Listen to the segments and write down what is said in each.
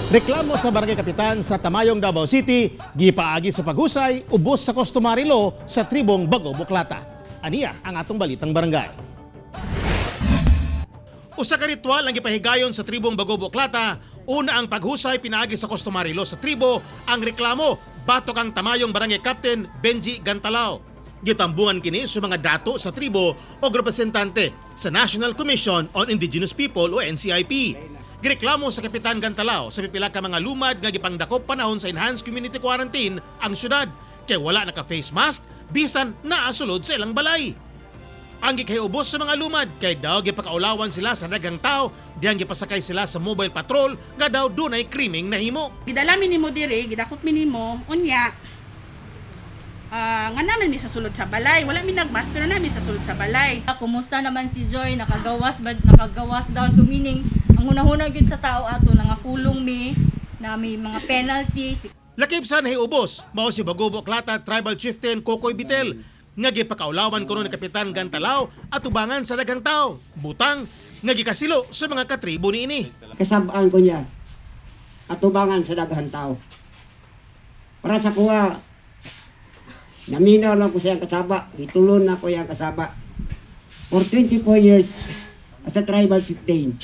Reklamo sa barangay kapitan sa Tamayong, Davao City, gipaagi sa paghusay, ubos sa customary law sa tribong Bago Buklata. Aniya ang atong balitang barangay. Usa ka ritual ang gipahigayon sa tribong Bago Buklata. Una ang paghusay pinaagi sa customary law sa tribo, ang reklamo batok ang Tamayong Barangay Captain Benji Gantalao. Gitambungan kini sa mga dato sa tribo o representante sa National Commission on Indigenous People o NCIP. Gireklamo sa Kapitan Gantalao sa pipila ka mga lumad nga gipangdakop panahon sa enhanced community quarantine ang syudad kay wala naka-face mask bisan naasulod sa ilang balay. Ang gikahiubos sa mga lumad kay daw gipakaulawan sila sa daghang tao diyang gipasakay sila sa mobile patrol nga daw dunay krimeng nahimo. Gidala mi nimo diri, gidakop mi nimo unya. Nga naman mi sa sulod sa balay, wala mi nagmas pero namin sa sulod sa balay. Kumusta naman si Joy? Nakagawas daw, so meaning ang hunahuna gyud sa tao ato nangakulong mi na may mga penalties. Lakip sa nahiubos, mao si Bago Buklata Tribal Chieftain Kokoy Bitel nga gipakaulawan kuno ni Kapitan Gantalao at tubangan sa daghang tao. Butang nga gikasilo sa mga katribo niini. Kasabaan ko niya at tubangan sa daghang tao. Para sa kuha, naminaw lang ko siyang kasaba, itulon na ko yung kasaba. For 24 years as a tribal chieftain,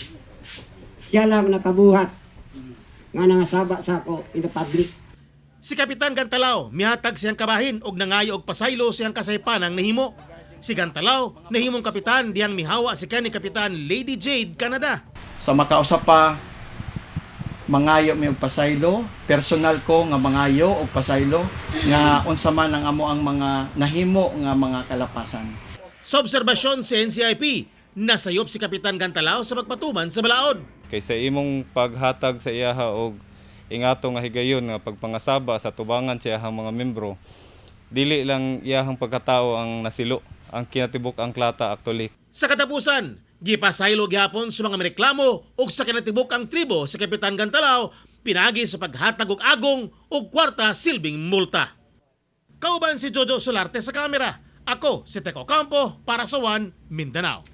siya lang nakabuhat nga nangasaba sa ako in the public. Si Kapitan Gantalao mihatag siyang kabahin og nangayo og pasaylo siyang kasaypanang nahimo. Si Gantalao nahimong kapitan diyang mihawa si kani Kapitan Lady Jade Canada. Sa makausap pa, mangayo mi og pasaylo, personal ko nga mangayo og pasaylo nga unsa man ang amo ang mga nahimo nga mga kalapasan. Sa obserbasyon sa NCIP, nasayop si Kapitan Gantalao sa pagpatuman sa balaod. Kaysa imong paghatag sa iyaha og ingato nga higayon nga pagpangasaba sa tubangan sa iyahang mga membro, dili lang iyahang pagkatao ang nasilo, ang kinatibuk ang klata actually. Sa katapusan, gipasaylo gihapon sa mga reklamo ug sa kinatibuk ang tribo sa Kapitan Gantalao pinagi sa paghatag og agong ug kwarta silbing multa. Kauban si Jojo Solarte sa kamera. Ako si Teco Campo para sa One Mindanao.